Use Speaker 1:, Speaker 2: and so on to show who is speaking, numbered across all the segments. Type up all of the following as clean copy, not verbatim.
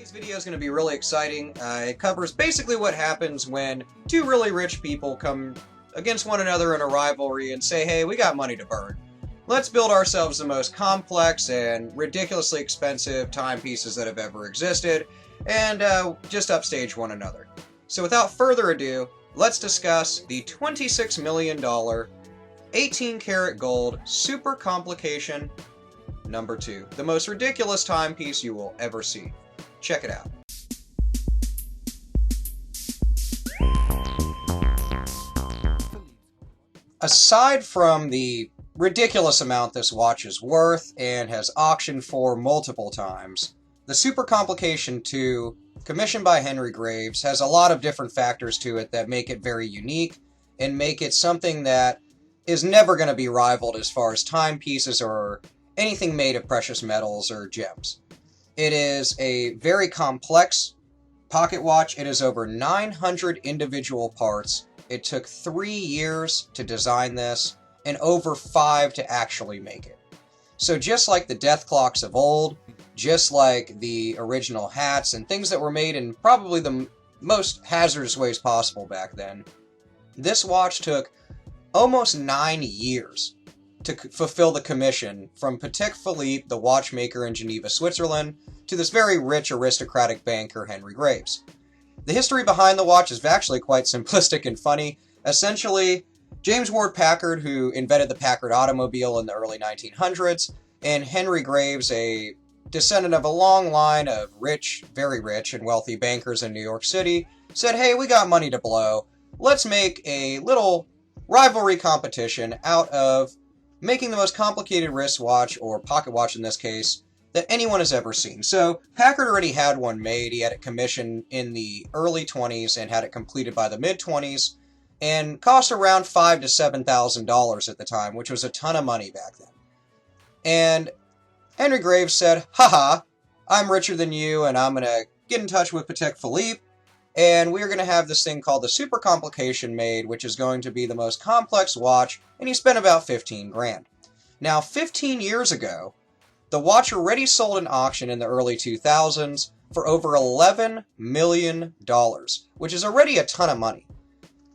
Speaker 1: Today's video is going to be really exciting. It covers basically what happens when two really rich people come against one another in a rivalry and say, hey, we got money to burn. Let's build ourselves the most complex and ridiculously expensive timepieces that have ever existed, and just upstage one another. So without further ado, let's discuss the $26 million 18-karat gold Supercomplication number 2, the most ridiculous timepiece you will ever see. Check it out. Aside from the ridiculous amount this watch is worth and has auctioned for multiple times, the Supercomplication 2, commissioned by Henry Graves, has a lot of different factors to it that make it very unique and make it something that is never going to be rivaled as far as timepieces or anything made of precious metals or gems. It is a very complex pocket watch. It is over 900 individual parts. It took 3 years to design this and over 5 to actually make it. So just like the death clocks of old, just like the original hats and things that were made in probably the most hazardous ways possible back then, this watch took almost 9 years to fulfill the commission from Patek Phillipe, the watchmaker in Geneva, Switzerland, to this very rich aristocratic banker, Henry Graves. The history behind the watch is actually quite simplistic and funny. Essentially, James Ward Packard, who invented the Packard automobile in the early 1900s, and Henry Graves, a descendant of a long line of rich, very rich and wealthy bankers in New York City, said, hey, we got money to blow. Let's make a little rivalry competition out of making the most complicated wristwatch, or pocket watch in this case, that anyone has ever seen. So Packard already had one made. He had it commissioned in the early 20s and had it completed by the mid-20s, and cost around $5,000 to $7,000 at the time, which was a ton of money back then. And Henry Graves said, haha, I'm richer than you, and I'm going to get in touch with Patek Philippe, and we're going to have this thing called the Supercomplication made, which is going to be the most complex watch, and he spent about 15 grand. Now, 15 years ago, the watch already sold in auction in the early 2000s for over $11 million, which is already a ton of money.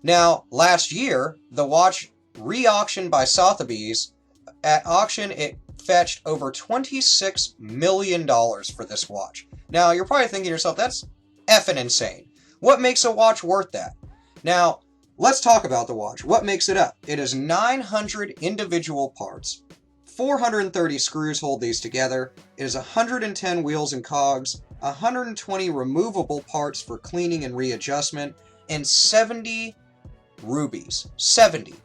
Speaker 1: Now, last year, the watch re-auctioned by Sotheby's. At auction, it fetched over $26 million for this watch. Now, you're probably thinking to yourself, that's effing insane. What makes a watch worth that? Now, let's talk about the watch. What makes it up? It is 900 individual parts. 430 screws hold these together. It is 110 wheels and cogs, 120 removable parts for cleaning and readjustment, and 70 rubies. 70.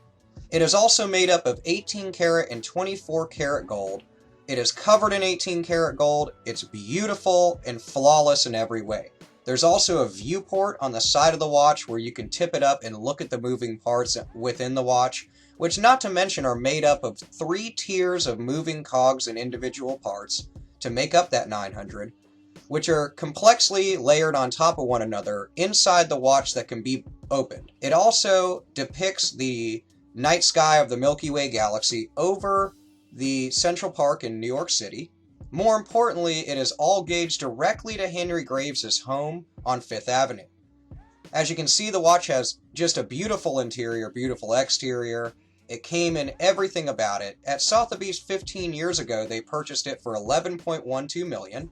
Speaker 1: It is also made up of 18 karat and 24 karat gold. It is covered in 18 karat gold. It's beautiful and flawless in every way. There's also a viewport on the side of the watch where you can tip it up and look at the moving parts within the watch, which not to mention are made up of 3 tiers of moving cogs and individual parts to make up that 900, which are complexly layered on top of one another inside the watch that can be opened. It also depicts the night sky of the Milky Way galaxy over the Central Park in New York City. More importantly, it is all gauged directly to Henry Graves' home on 5th Avenue. As you can see, the watch has just a beautiful interior, beautiful exterior. It came in everything about it. At Sotheby's 15 years ago, they purchased it for $11.12 million.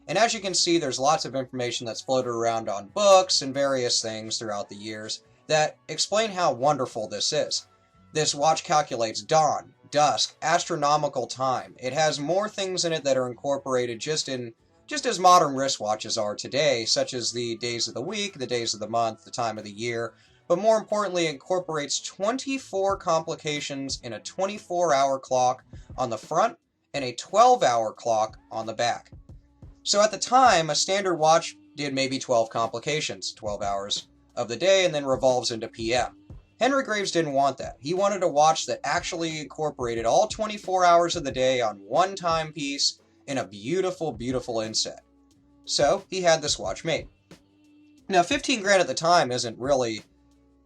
Speaker 1: And as you can see, there's lots of information that's floated around on books and various things throughout the years that explain how wonderful this is. This watch calculates dawn, dusk, astronomical time. It has more things in it that are incorporated just as modern wristwatches are today, such as the days of the week, the days of the month, the time of the year, but more importantly, it incorporates 24 complications in a 24-hour clock on the front and a 12-hour clock on the back. So at the time, a standard watch did maybe 12 complications, 12 hours of the day, and then revolves into PM. Henry Graves didn't want that. He wanted a watch that actually incorporated all 24 hours of the day on one timepiece in a beautiful, beautiful inset. So he had this watch made. Now, 15 grand at the time isn't really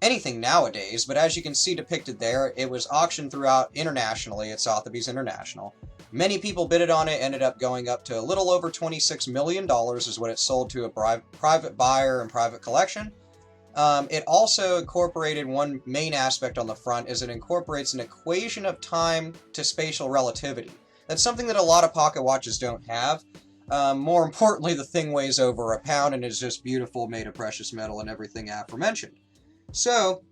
Speaker 1: anything nowadays, but as you can see depicted there, it was auctioned throughout internationally at Sotheby's International. Many people bidded on it, ended up going up to a little over $26 million is what it sold to a private buyer and private collection. It also incorporated one main aspect on the front, is it incorporates an equation of time to spatial relativity. That's something that a lot of pocket watches don't have. More importantly, the thing weighs over a pound and is just beautiful, made of precious metal and everything aforementioned. So,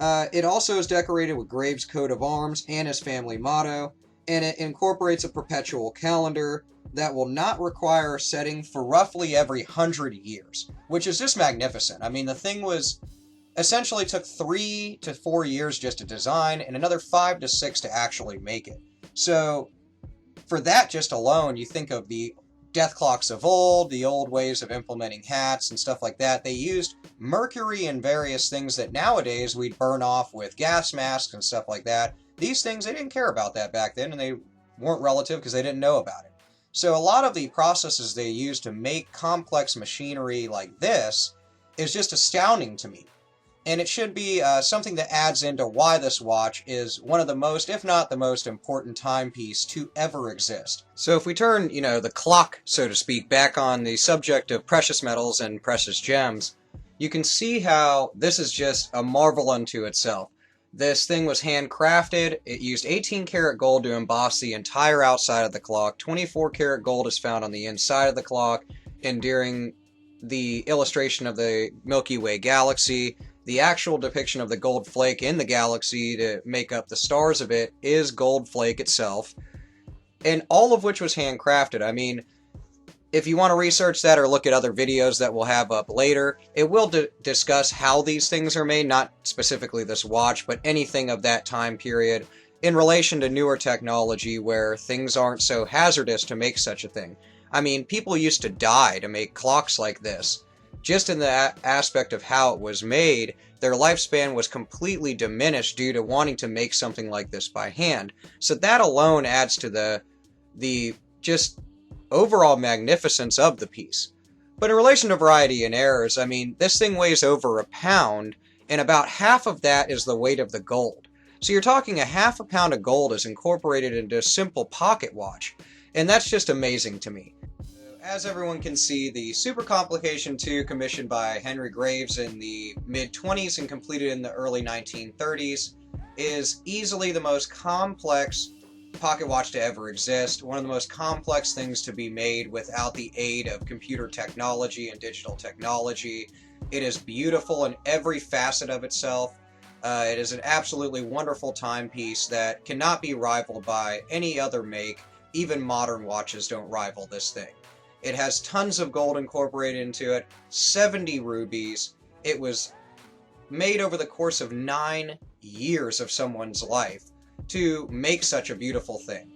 Speaker 1: it also is decorated with Graves' coat of arms and his family motto, and it incorporates a perpetual calendar that will not require setting for roughly every 100 years, which is just magnificent. I mean, the thing was essentially took 3 to 4 years just to design and another 5 to 6 to actually make it. So for that just alone, you think of the death clocks of old, the old ways of implementing hats and stuff like that. They used mercury and various things that nowadays we'd burn off with gas masks and stuff like that. These things, they didn't care about that back then, and they weren't relative because they didn't know about it. So a lot of the processes they use to make complex machinery like this is just astounding to me. And it should be something that adds into why this watch is one of the most, if not the most important timepiece to ever exist. So if we turn, the clock, so to speak, back on the subject of precious metals and precious gems, you can see how this is just a marvel unto itself. This thing was handcrafted. It used 18 karat gold to emboss the entire outside of the clock. 24 karat gold is found on the inside of the clock, and during the illustration of the Milky Way galaxy, the actual depiction of the gold flake in the galaxy to make up the stars of it is gold flake itself, and all of which was handcrafted. I mean, if you want to research that or look at other videos that we'll have up later, it will discuss how these things are made, not specifically this watch, but anything of that time period in relation to newer technology where things aren't so hazardous to make such a thing. I mean, people used to die to make clocks like this. Just in the aspect of how it was made, their lifespan was completely diminished due to wanting to make something like this by hand. So that alone adds to the just overall magnificence of the piece. But in relation to variety and errors, I mean, this thing weighs over a pound, and about half of that is the weight of the gold. So you're talking a half a pound of gold is incorporated into a simple pocket watch, and that's just amazing to me. As everyone can see, the Supercomplication 2, commissioned by Henry Graves in the mid-20s and completed in the early 1930s, is easily the most complex pocket watch to ever exist, one of the most complex things to be made without the aid of computer technology and digital technology. It is beautiful in every facet of itself. It is an absolutely wonderful timepiece that cannot be rivaled by any other make. Even modern watches don't rival this thing. It has tons of gold incorporated into it, 70 rubies. It was made over the course of 9 years of someone's life to make such a beautiful thing.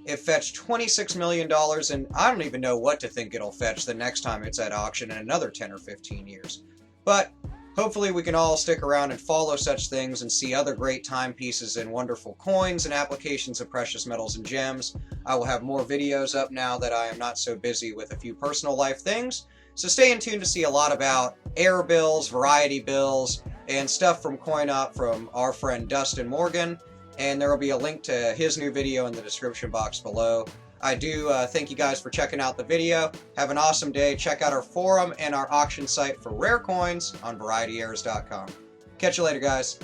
Speaker 1: It fetched $26 million, and I don't even know what to think it'll fetch the next time it's at auction in another 10 or 15 years. But hopefully we can all stick around and follow such things and see other great timepieces and wonderful coins and applications of precious metals and gems. I will have more videos up now that I am not so busy with a few personal life things. So stay in tune to see a lot about error bills, variety bills, and stuff from Coin Opp from our friend Dustin Morgan. And there will be a link to his new video in the description box below. I do thank you guys for checking out the video. Have an awesome day. Check out our forum and our auction site for rare coins on VarietyErrors.com. Catch you later, guys.